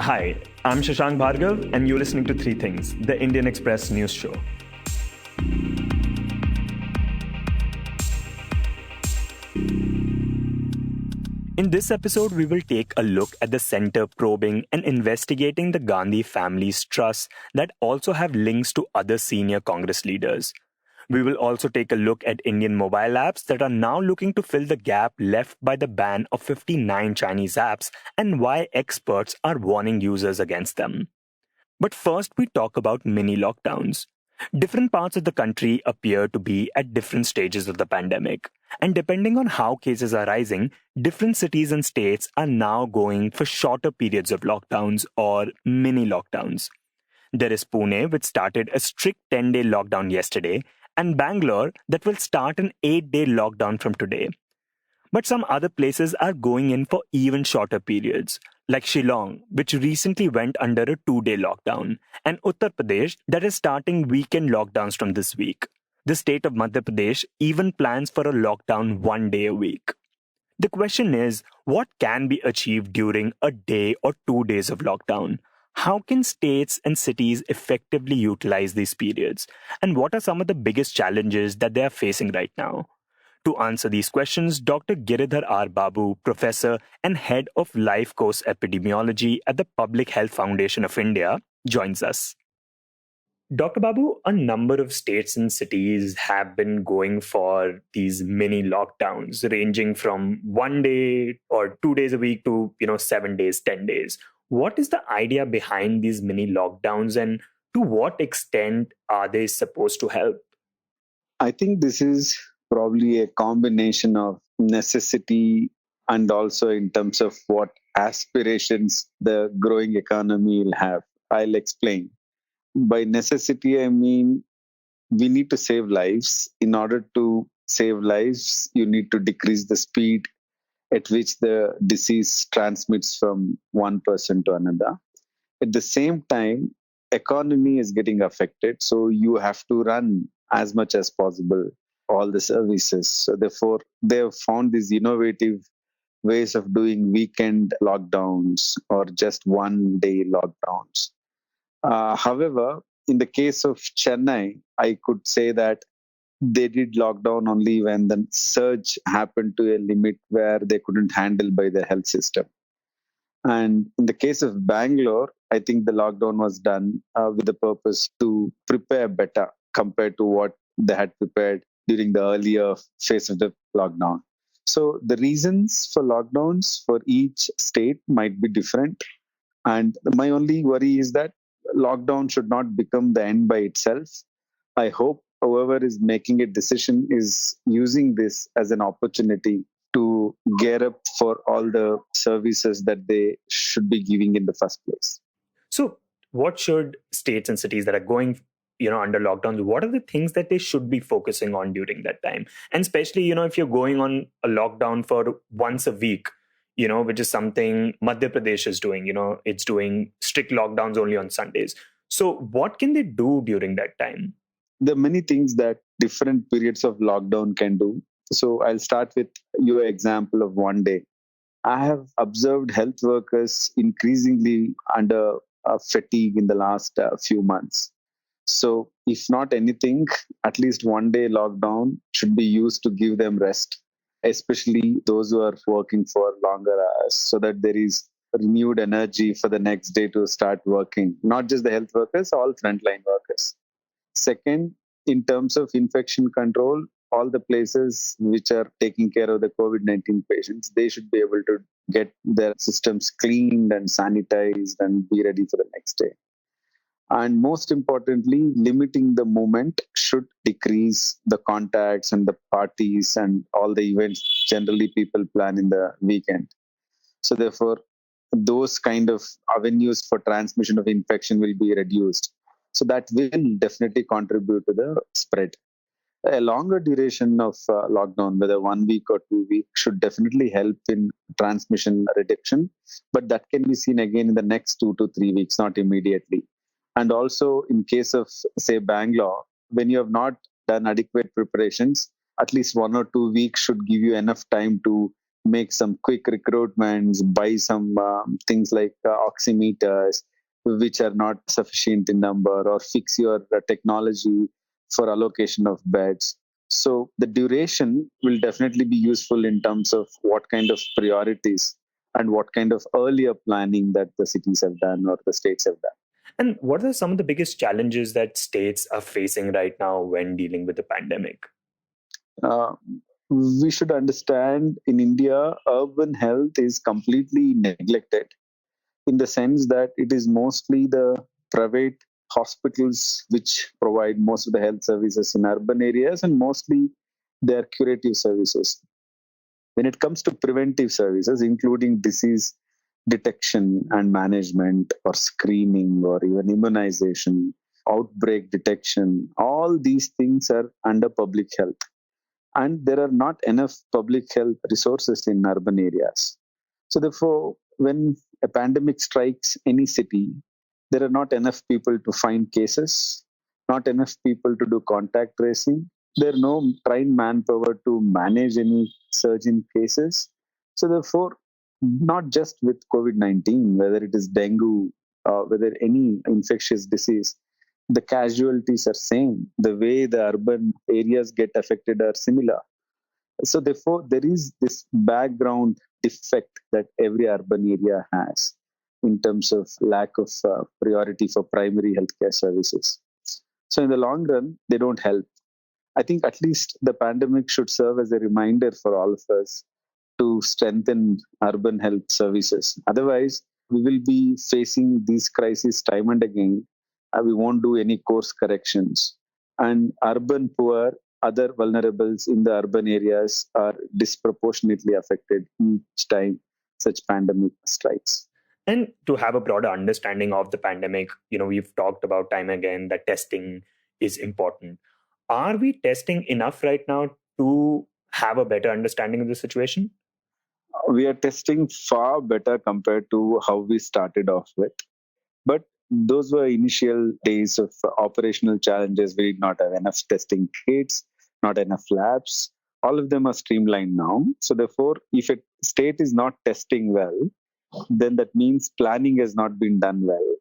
Hi, I'm Shashank Bhargav, and you're listening to Three Things, the Indian Express news show. In this episode, we will take a look at the center probing and investigating the Gandhi family's trusts that also have links to other senior Congress leaders. We will also take a look at Indian mobile apps that are now looking to fill the gap left by the ban of 59 Chinese apps and why experts are warning users against them. But first, we talk about mini lockdowns. Different parts of the country appear to be at different stages of the pandemic. And depending on how cases are rising, different cities and states are now going for shorter periods of lockdowns or mini lockdowns. There is Pune, which started a strict 10-day lockdown yesterday, and Bangalore, that will start an 8-day lockdown from today. But some other places are going in for even shorter periods, like Shillong, which recently went under a 2-day lockdown, and Uttar Pradesh, that is starting weekend lockdowns from this week. The state of Madhya Pradesh even plans for a lockdown 1 day a week. The question is, what can be achieved during a day or 2 days of lockdown? How can states and cities effectively utilize these periods? And what are some of the biggest challenges that they are facing right now? To answer these questions, Dr. Giridhar R. Babu, professor and head of Life Course Epidemiology at the Public Health Foundation of India, joins us. Dr. Babu, a number of states and cities have been going for these mini lockdowns, ranging from 1 day or 2 days a week to 7 days, 10 days. What is the idea behind these mini lockdowns, and to what extent are they supposed to help? I think this is probably a combination of necessity and also in terms of what aspirations the growing economy will have. I'll explain. By necessity, I mean we need to save lives. In order to save lives, you need to decrease the speed at which the disease transmits from one person to another. At the same time, economy is getting affected, so you have to run as much as possible all the services. So therefore, they have found these innovative ways of doing weekend lockdowns or just 1 day lockdowns. However, in the case of Chennai, I could say that they did lockdown only when the surge happened to a limit where they couldn't handle by the health system. And in the case of Bangalore, I think the lockdown was done with the purpose to prepare better compared to what they had prepared during the earlier phase of the lockdown. So the reasons for lockdowns for each state might be different. And my only worry is that lockdown should not become the end by itself. I hope whoever is making a decision is using this as an opportunity to gear up for all the services that they should be giving in the first place. So, what should states and cities that are going, under lockdowns, what are the things that they should be focusing on during that time? And especially, if you're going on a lockdown for once a week, which is something Madhya Pradesh is doing, it's doing strict lockdowns only on Sundays. So, what can they do during that time? There are many things that different periods of lockdown can do. So I'll start with your example of 1 day. I have observed health workers increasingly under fatigue in the last few months. So, if not anything, at least 1 day lockdown should be used to give them rest, especially those who are working for longer hours, so that there is renewed energy for the next day to start working. Not just the health workers, all frontline workers. Second, in terms of infection control, all the places which are taking care of the COVID 19 patients, they should be able to get their systems cleaned and sanitized and be ready for the next day. And most importantly, limiting the movement should decrease the contacts and the parties and all the events generally people plan in the weekend. So, therefore, those kind of avenues for transmission of infection will be reduced. So, that will definitely contribute to the spread. A longer duration of lockdown, whether 1 week or 2 weeks, should definitely help in transmission reduction. But that can be seen again in the next 2 to 3 weeks, not immediately. And also, in case of, say, Bangalore, when you have not done adequate preparations, at least 1 or 2 weeks should give you enough time to make some quick recruitments, buy some things like oximeters, which are not sufficient in number, or fix your technology for allocation of beds. So the duration will definitely be useful in terms of what kind of priorities and what kind of earlier planning that the cities have done or the states have done. And what are some of the biggest challenges that states are facing right now when dealing with the pandemic? Uh, we should understand in India, urban health is completely neglected in the sense that it is mostly the private hospitals which provide most of the health services in urban areas, and mostly their curative services. When it comes to preventive services, including disease detection and management, or screening, or even immunization, outbreak detection, all these things are under public health. And there are not enough public health resources in urban areas. So, therefore, when a pandemic strikes any city, there are not enough people to find cases, not enough people to do contact tracing. There are no trained manpower to manage any surge in cases. So, therefore, not just with COVID 19, whether it is dengue, whether any infectious disease, the casualties are same. The way the urban areas get affected are similar. So therefore, there is this background defect that every urban area has in terms of lack of priority for primary healthcare services. So in the long run, they don't help. I think at least the pandemic should serve as a reminder for all of us to strengthen urban health services. Otherwise, we will be facing these crises time and again. We won't do any course corrections. And urban poor, other vulnerables in the urban areas are disproportionately affected each time such pandemic strikes. And to have a broader understanding of the pandemic, we've talked about time again that testing is important. Are we testing enough right now to have a better understanding of the situation? We are testing far better compared to how we started off with. But those were initial days of operational challenges. We did not have enough testing kits, not enough labs. All of them are streamlined now. So, therefore, if a state is not testing well, then that means planning has not been done well,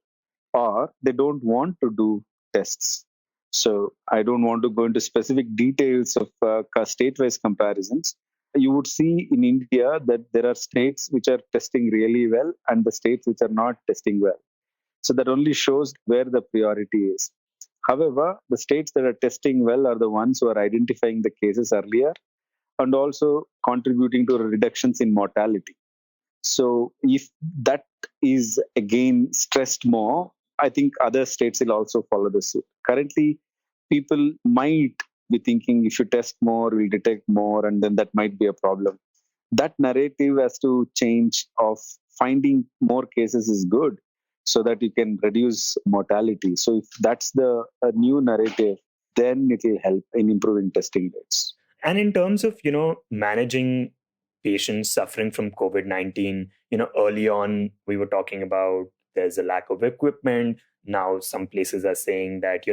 or they don't want to do tests. So, I don't want to go into specific details of state wise comparisons. You would see in India that there are states which are testing really well and the states which are not testing well. So that only shows where the priority is. However, the states that are testing well are the ones who are identifying the cases earlier and also contributing to reductions in mortality. So if that is again stressed more, I think other states will also follow the suit. Currently, people might be thinking if you test more, we'll detect more, and then that might be a problem. That narrative has to change of finding more cases is good so that you can reduce mortality. So if that's the new narrative, then it will help in improving testing rates. And in terms of, managing patients suffering from COVID-19, early on we were talking about there's a lack of equipment. Now some places are saying that,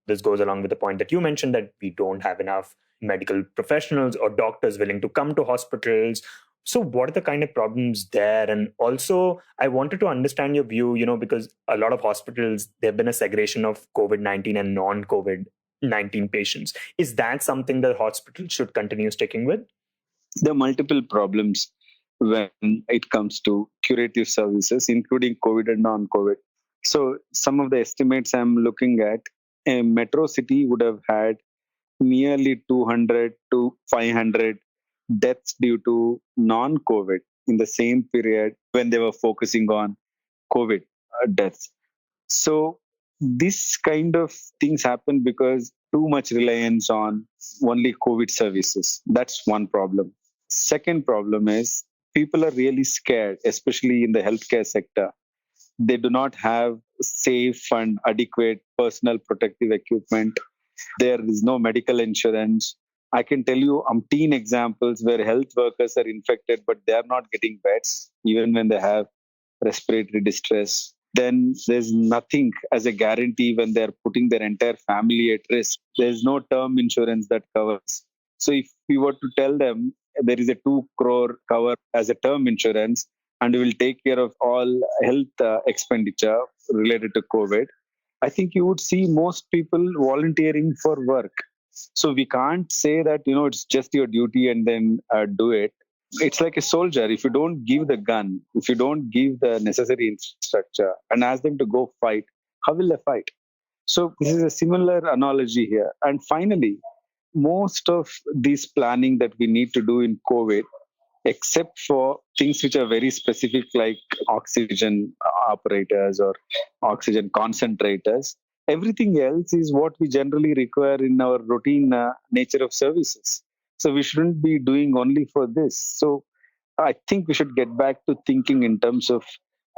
this goes along with the point that you mentioned that we don't have enough medical professionals or doctors willing to come to hospitals. So what are the kind of problems there? And also I wanted to understand your view, because a lot of hospitals, there have been a segregation of COVID-19 and non-COVID-19 patients. Is that something that hospitals should continue sticking with? There are multiple problems when it comes to curative services, including COVID and non-COVID. So some of the estimates I'm looking at, a metro city would have had nearly 200 to 500 deaths due to non-COVID in the same period when they were focusing on COVID deaths. So this kind of things happen because too much reliance on only COVID services. That's one problem. Second problem is people are really scared, especially in the healthcare sector. They do not have safe and adequate personal protective equipment. There is no medical insurance. I can tell you umpteen examples where health workers are infected, but they are not getting beds, even when they have respiratory distress. Then there's nothing as a guarantee when they're putting their entire family at risk. There's no term insurance that covers. So if we were to tell them there is a 2 crore cover as a term insurance, and we will take care of all health expenditure related to COVID. I think you would see most people volunteering for work. So we can't say that, it's just your duty and then do it. It's like a soldier. If you don't give the gun, if you don't give the necessary infrastructure and ask them to go fight, how will they fight? So this is a similar analogy here. And finally, most of this planning that we need to do in COVID, except for things which are very specific like oxygen operators or oxygen concentrators, everything else is what we generally require in our routine nature of services. So we shouldn't be doing only for this. So I think we should get back to thinking in terms of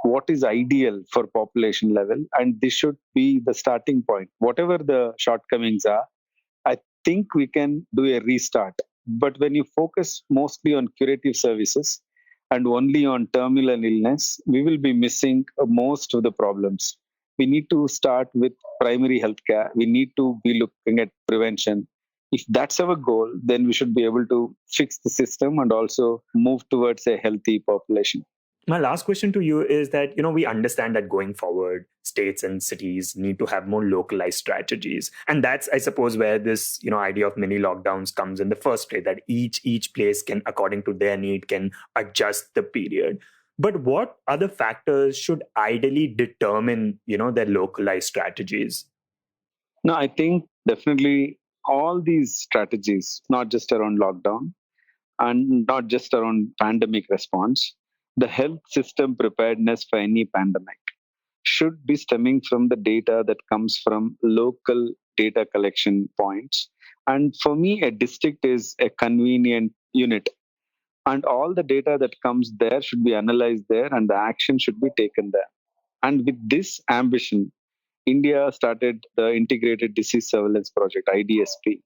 what is ideal for population level, and this should be the starting point. Whatever the shortcomings are, I think we can do a restart. But when you focus mostly on curative services and only on terminal illness, we will be missing most of the problems. We need to start with primary healthcare. We need to be looking at prevention. If that's our goal, then we should be able to fix the system and also move towards a healthy population. My last question to you is that, we understand that going forward, states and cities need to have more localized strategies. And that's, I suppose, where this, idea of mini lockdowns comes in the first place, that each place can, according to their need, can adjust the period. But what other factors should ideally determine, their localized strategies? No, I think definitely all these strategies, not just around lockdown and not just around pandemic response, the health system preparedness for any pandemic should be stemming from the data that comes from local data collection points. And for me, a district is a convenient unit. And all the data that comes there should be analyzed there and the action should be taken there. And with this ambition, India started the Integrated Disease Surveillance Project, IDSP.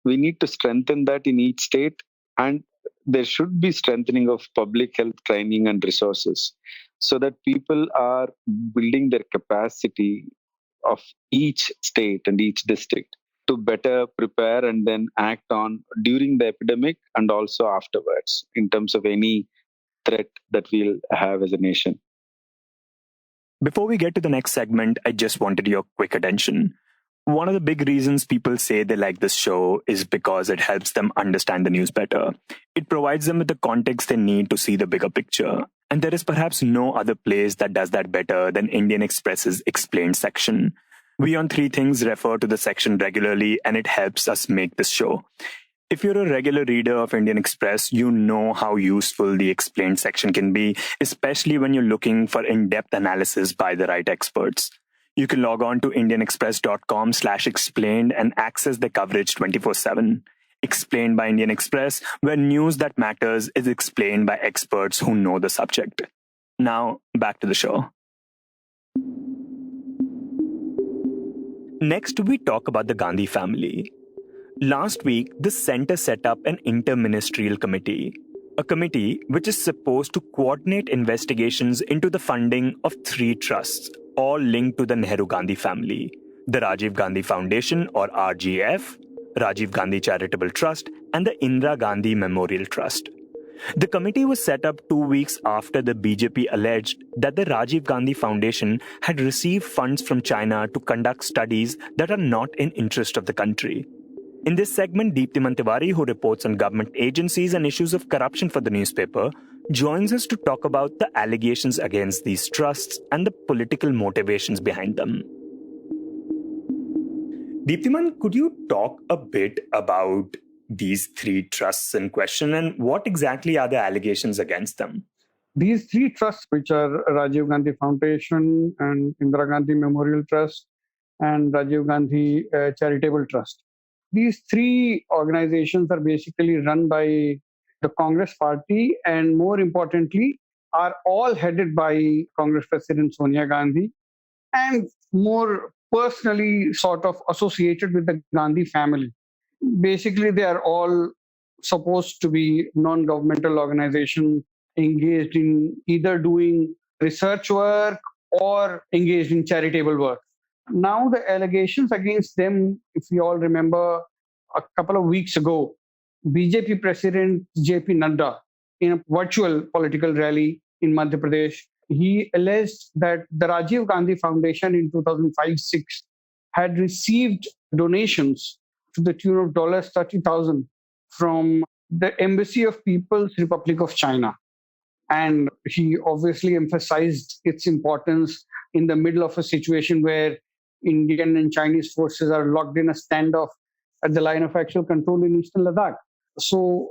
We need to strengthen that in each state, and there should be strengthening of public health training and resources so that people are building their capacity of each state and each district to better prepare and then act on during the epidemic and also afterwards in terms of any threat that we'll have as a nation. Before we get to the next segment, I just wanted your quick attention. One of the big reasons people say they like this show is because it helps them understand the news better. It provides them with the context they need to see the bigger picture. And there is perhaps no other place that does that better than Indian Express's Explained section. We on Three Things refer to the section regularly, and it helps us make this show. If you're a regular reader of Indian Express, you know how useful the Explained section can be, especially when you're looking for in-depth analysis by the right experts. You can log on to indianexpress.com/explained and access the coverage 24/7. Explained by Indian Express, where news that matters is explained by experts who know the subject. Now, back to the show. Next, we talk about the Gandhi family. Last week, the center set up an interministerial committee, a committee which is supposed to coordinate investigations into the funding of 3 trusts, all linked to the Nehru Gandhi family: the Rajiv Gandhi Foundation, or RGF, Rajiv Gandhi Charitable Trust, and the Indira Gandhi Memorial Trust. The committee was set up 2 weeks after the BJP alleged that the Rajiv Gandhi Foundation had received funds from China to conduct studies that are not in interest of the country. In this segment, Deeptiman Tiwari, who reports on government agencies and issues of corruption for the newspaper, joins us to talk about the allegations against these trusts and the political motivations behind them. Deeptiman, could you talk a bit about these 3 trusts in question and what exactly are the allegations against them? These 3 trusts, which are Rajiv Gandhi Foundation and Indira Gandhi Memorial Trust and Rajiv Gandhi Charitable Trust, these 3 organizations are basically run by the Congress party and, more importantly, are all headed by Congress President Sonia Gandhi and more personally sort of associated with the Gandhi family. Basically, they are all supposed to be non-governmental organizations engaged in either doing research work or engaged in charitable work. Now, the allegations against them, if you all remember, a couple of weeks ago, BJP President JP Nadda in a virtual political rally in Madhya Pradesh. He alleged that the Rajiv Gandhi Foundation in 2005-6 had received donations to the tune of $30,000 from the Embassy of People's Republic of China. And he obviously emphasized its importance in the middle of a situation where Indian and Chinese forces are locked in a standoff at the line of actual control in eastern Ladakh. So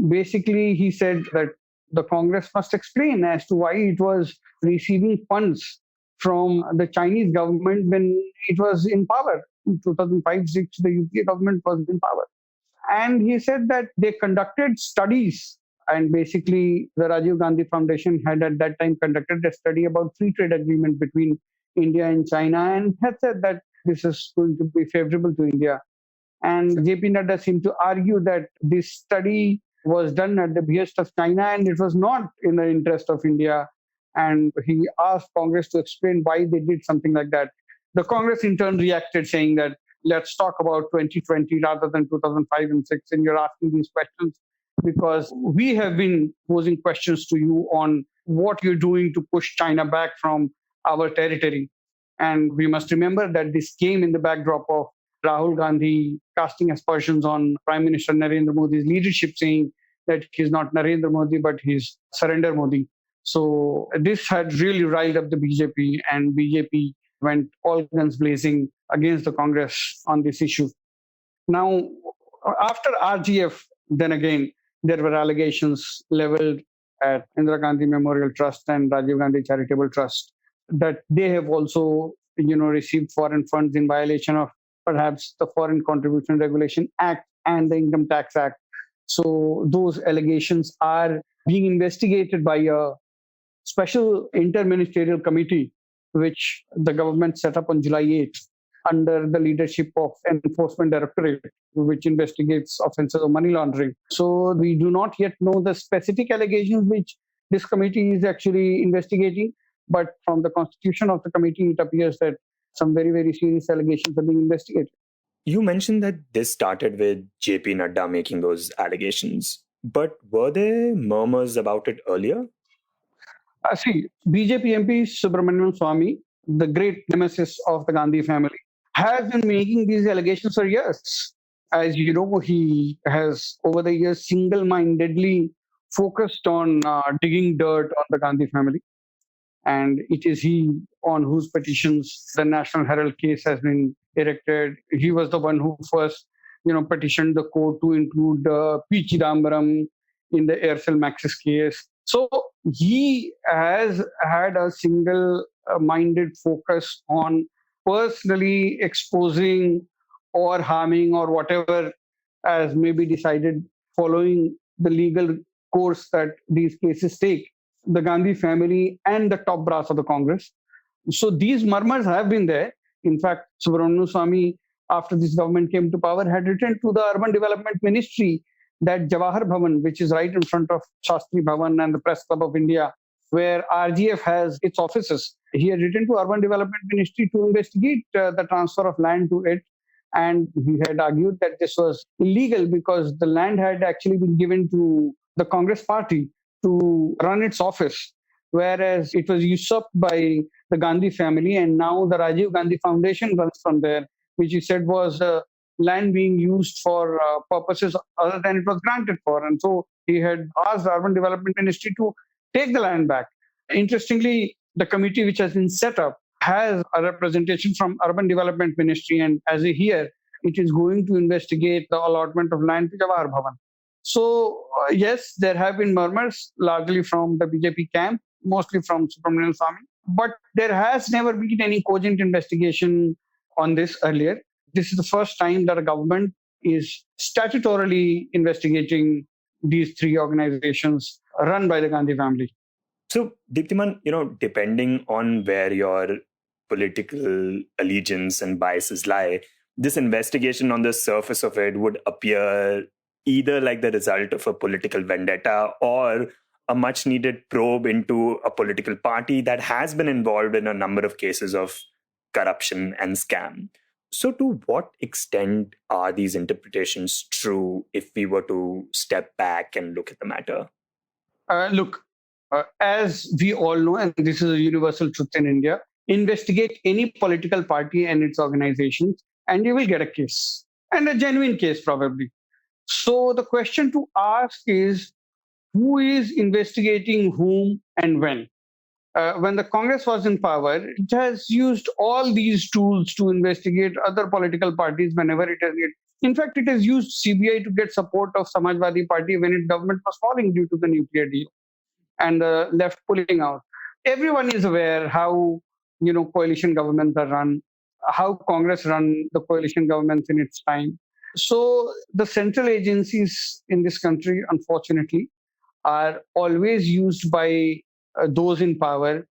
basically, he said that the Congress must explain as to why it was receiving funds from the Chinese government when it was in power. In 2005-6, the UPA government was in power. And he said that they conducted studies. And basically, the Rajiv Gandhi Foundation had at that time conducted a study about free trade agreement between India and China and had said that this is going to be favorable to India. And JP Nadda seemed to argue that this study was done at the behest of China and it was not in the interest of India. And he asked Congress to explain why they did something like that. The Congress in turn reacted saying that let's talk about 2020 rather than 2005 and 6. And you're asking these questions because we have been posing questions to you on what you're doing to push China back from our territory. And we must remember that this came in the backdrop of Rahul Gandhi casting aspersions on Prime Minister Narendra Modi's leadership, saying that he's not Narendra Modi, but he's Surrender Modi. So this had really riled up the BJP, and BJP went all guns blazing against the Congress on this issue. Now, after RGF, then again, there were allegations leveled at Indira Gandhi Memorial Trust and Rajiv Gandhi Charitable Trust that they have also, received foreign funds in violation of perhaps the Foreign Contribution Regulation Act and the Income Tax Act. So those allegations are being investigated by a special interministerial committee, which the government set up on July 8th under the leadership of Enforcement Directorate, which investigates offences of money laundering. So we do not yet know the specific allegations which this committee is actually investigating, but from the constitution of the committee, it appears that some very, very serious allegations are being investigated. You mentioned that this started with JP Nadda making those allegations, but were there murmurs about it earlier? See, BJP MP Subramanian Swamy, the great nemesis of the Gandhi family, has been making these allegations for years. As you know, he has over the years single-mindedly focused on digging dirt on the Gandhi family. And it is he on whose petitions the National Herald case has been erected. He was the one who first, petitioned the court to include P. Chidambaram in the Aircel Maxis case. So he has had a single-minded focus on personally exposing or harming or whatever as may be decided following the legal course that these cases take, the Gandhi family and the top brass of the Congress. So these murmurs have been there. In fact, Subramanian Swamy, after this government came to power, had written to the Urban Development Ministry that Jawahar Bhavan, which is right in front of Shastri Bhavan and the Press Club of India, where RGF has its offices, he had written to Urban Development Ministry to investigate the transfer of land to it. And he had argued that this was illegal because the land had actually been given to the Congress party to run its office, whereas it was usurped by the Gandhi family, and now the Rajiv Gandhi Foundation runs from there, which he said was land being used for purposes other than it was granted for. And so he had asked the Urban Development Ministry to take the land back. Interestingly, the committee which has been set up has a representation from Urban Development Ministry, and as we hear, it is going to investigate the allotment of land to Jawahar Bhavan. So, yes, there have been murmurs, largely from the BJP camp, mostly from Subramanian Swamy, but there has never been any cogent investigation on this earlier. This is the first time that a government is statutorily investigating these three organizations run by the Gandhi family. So, Deeptiman, depending on where your political allegiance and biases lie, this investigation on the surface of it would appear either like the result of a political vendetta or a much needed probe into a political party that has been involved in a number of cases of corruption and scam. So, to what extent are these interpretations true if we were to step back and look at the matter? Look, as we all know, and this is a universal truth in India, investigate any political party and its organizations, and you will get a case, and a genuine case probably. So the question to ask is, who is investigating whom and when? When the Congress was in power, it has used all these tools to investigate other political parties whenever it has needed. In fact, it has used CBI to get support of Samajwadi Party when its government was falling due to the nuclear deal and the left pulling out. Everyone is aware how coalition governments are run, how Congress run the coalition governments in its time. So the central agencies in this country, unfortunately, are always used by those in power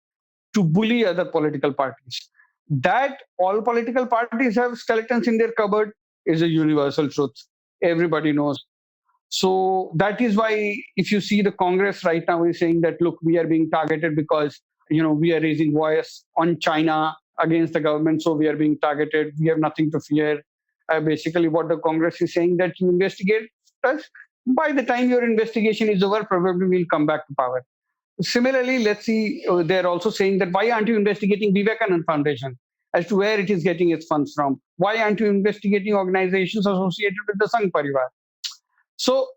to bully other political parties. That all political parties have skeletons in their cupboard is a universal truth. Everybody knows. So that is why, if you see the Congress right now is saying that, look, we are being targeted because we are raising voice on China against the government, so we are being targeted. We have nothing to fear. Basically, what the Congress is saying, that you investigate us. By the time your investigation is over, probably we'll come back to power. Similarly, let's see, they're also saying that, why aren't you investigating Vivekanand Foundation as to where it is getting its funds from? Why aren't you investigating organizations associated with the Sangh Parivar? So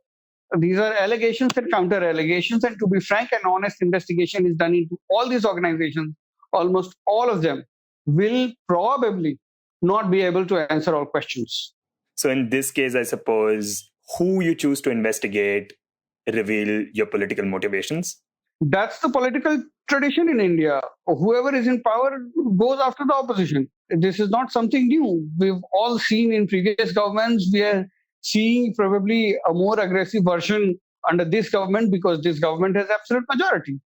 these are allegations and counter allegations. And to be frank and honest, investigation is done into all these organizations. Almost all of them will probably not be able to answer all questions. So in this case, I suppose who you choose to investigate reveal your political motivations. That's the political tradition in India. Whoever is in power goes after the opposition. This is not something new. We've all seen in previous governments. We are seeing probably a more aggressive version under this government because this government has absolute majority.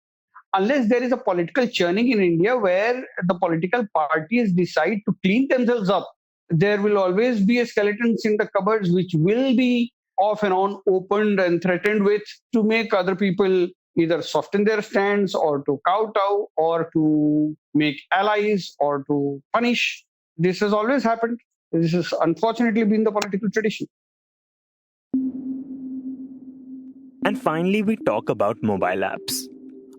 Unless there is a political churning in India where the political parties decide to clean themselves up, there will always be a skeletons in the cupboards which will be off and on opened and threatened with to make other people either soften their stance or to kowtow or to make allies or to punish. This has always happened. This has unfortunately been the political tradition. And finally, we talk about mobile apps.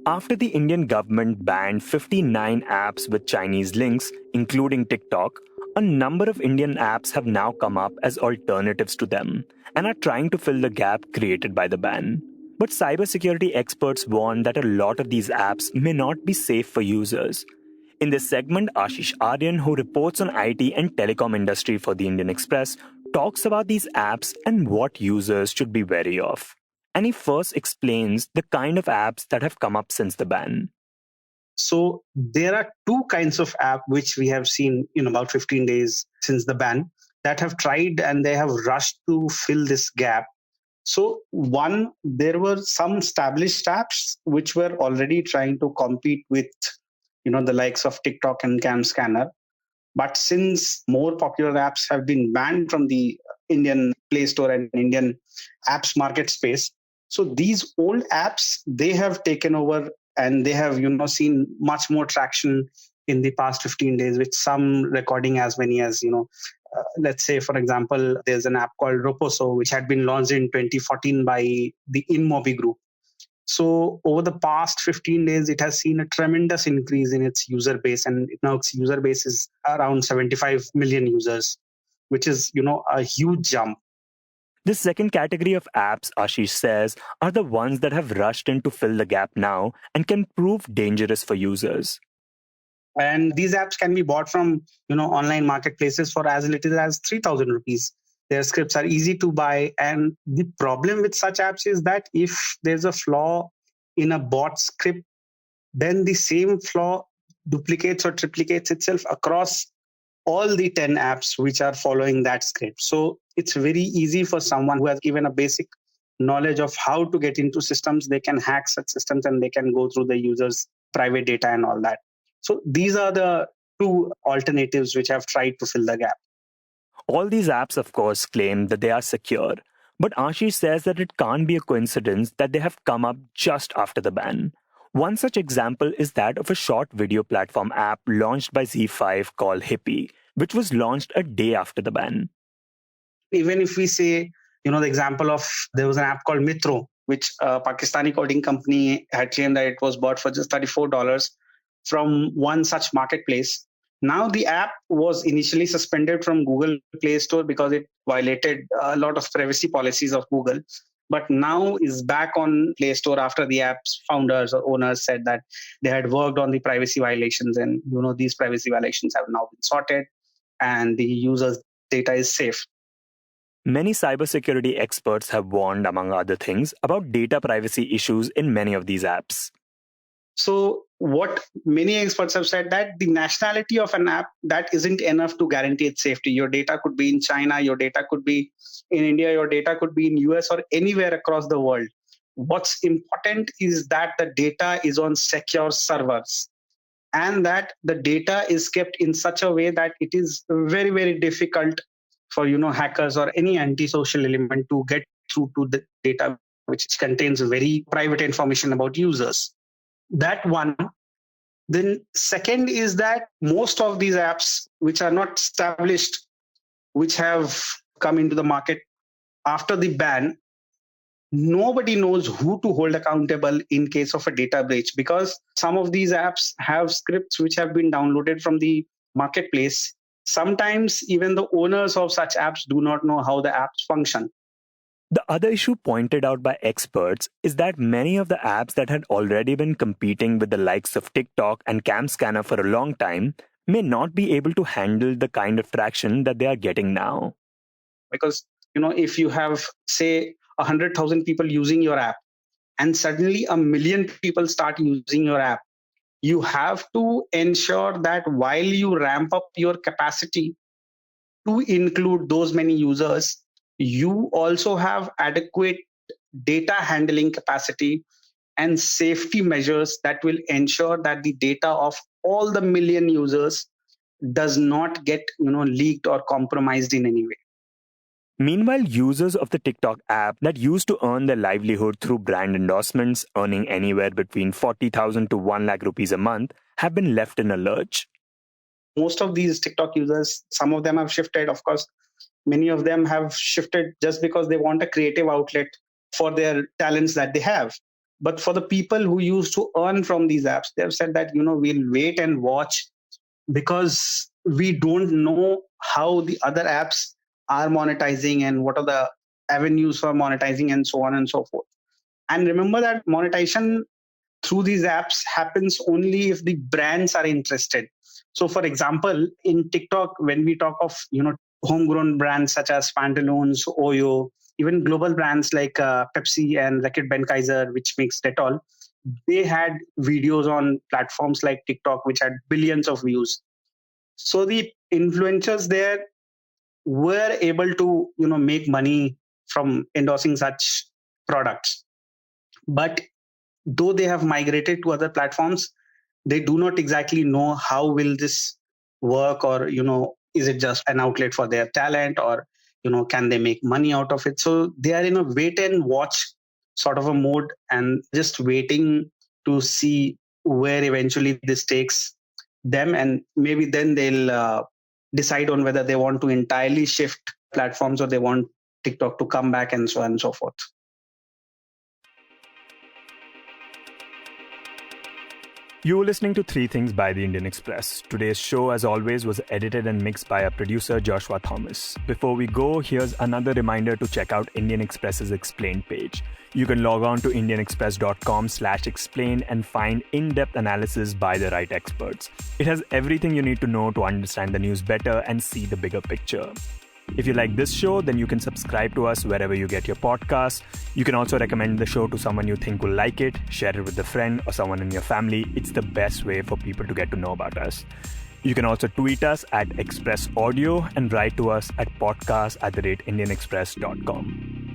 After the Indian government banned 59 apps with Chinese links, including TikTok, a number of Indian apps have now come up as alternatives to them and are trying to fill the gap created by the ban. But cybersecurity experts warn that a lot of these apps may not be safe for users. In this segment, Ashish Aryan, who reports on IT and telecom industry for the Indian Express, talks about these apps and what users should be wary of. And he first explains the kind of apps that have come up since the ban. So there are two kinds of app which we have seen in about 15 days since the ban that have tried and they have rushed to fill this gap. So one, there were some established apps which were already trying to compete with, the likes of TikTok and Cam Scanner. But since more popular apps have been banned from the Indian Play Store and Indian apps market space, so these old apps, they have taken over and they have, seen much more traction in the past 15 days, with some recording as many as, let's say, for example, there's an app called Roposo, which had been launched in 2014 by the InMobi group. So over the past 15 days, it has seen a tremendous increase in its user base. And now its user base is around 75 million users, which is, a huge jump. The second category of apps, Ashish says, are the ones that have rushed in to fill the gap now and can prove dangerous for users. And these apps can be bought from, online marketplaces for as little as 3,000 rupees. Their scripts are easy to buy. And the problem with such apps is that if there's a flaw in a bot script, then the same flaw duplicates or triplicates itself across all the 10 apps which are following that script. So it's very easy for someone who has given a basic knowledge of how to get into systems. They can hack such systems and they can go through the user's private data and all that. So these are the two alternatives which have tried to fill the gap. All these apps, of course, claim that they are secure. But Ashish says that it can't be a coincidence that they have come up just after the ban. One such example is that of a short video platform app launched by ZEE5 called Hippie, which was launched a day after the ban. Even if we say, the example of there was an app called Mitro, which a Pakistani coding company had claimed that it was bought for just $34 from one such marketplace. Now the app was initially suspended from Google Play Store because it violated a lot of privacy policies of Google, but now is back on Play Store after the app's founders or owners said that they had worked on the privacy violations, and these privacy violations have now been sorted and the user's data is safe. Many cybersecurity experts have warned, among other things, about data privacy issues in many of these apps. So what many experts have said, that the nationality of an app, that isn't enough to guarantee its safety. Your data could be in China, your data could be in India, your data could be in US or anywhere across the world. What's important is that the data is on secure servers and that the data is kept in such a way that it is very, very difficult for hackers or any antisocial element to get through to the data which contains very private information about users. That one. Then second is that most of these apps which are not established, which have come into the market after the ban, nobody knows who to hold accountable in case of a data breach, because some of these apps have scripts which have been downloaded from the marketplace. Sometimes even the owners of such apps do not know how the apps function. The other issue pointed out by experts is that many of the apps that had already been competing with the likes of TikTok and CamScanner for a long time may not be able to handle the kind of traction that they are getting now. Because, if you have, say, 100,000 people using your app and suddenly 1 million people start using your app, you have to ensure that while you ramp up your capacity to include those many users, you also have adequate data handling capacity and safety measures that will ensure that the data of all the million users does not get leaked or compromised in any way. Meanwhile, users of the TikTok app that used to earn their livelihood through brand endorsements, earning anywhere between 40,000 to 1 lakh rupees a month, have been left in a lurch. Most of these TikTok users, some of them have shifted. Of course, many of them have shifted just because they want a creative outlet for their talents that they have. But for the people who used to earn from these apps, they have said that, we'll wait and watch because we don't know how the other apps are monetizing and what are the avenues for monetizing and so on and so forth. And remember that monetization through these apps happens only if the brands are interested. So for example, in TikTok, when we talk of, homegrown brands such as Pantaloons, Oyo, even global brands like Pepsi and Reckitt Benckiser, which makes Dettol, they had videos on platforms like TikTok, which had billions of views. So the influencers there were able to, make money from endorsing such products. But though they have migrated to other platforms, they do not exactly know how will this work, or, is it just an outlet for their talent, or, can they make money out of it? So they are in a wait and watch sort of a mode and just waiting to see where eventually this takes them. And maybe then they'll decide on whether they want to entirely shift platforms or they want TikTok to come back and so on and so forth. You were listening to Three Things by The Indian Express. Today's show, as always, was edited and mixed by our producer, Joshua Thomas. Before we go, here's another reminder to check out Indian Express's Explained page. You can log on to indianexpress.com/explain and find in-depth analysis by the right experts. It has everything you need to know to understand the news better and see the bigger picture. If you like this show, then you can subscribe to us wherever you get your podcasts. You can also recommend the show to someone you think will like it, share it with a friend or someone in your family. It's the best way for people to get to know about us. You can also tweet us at Express Audio and write to us at podcast@indianexpress.com.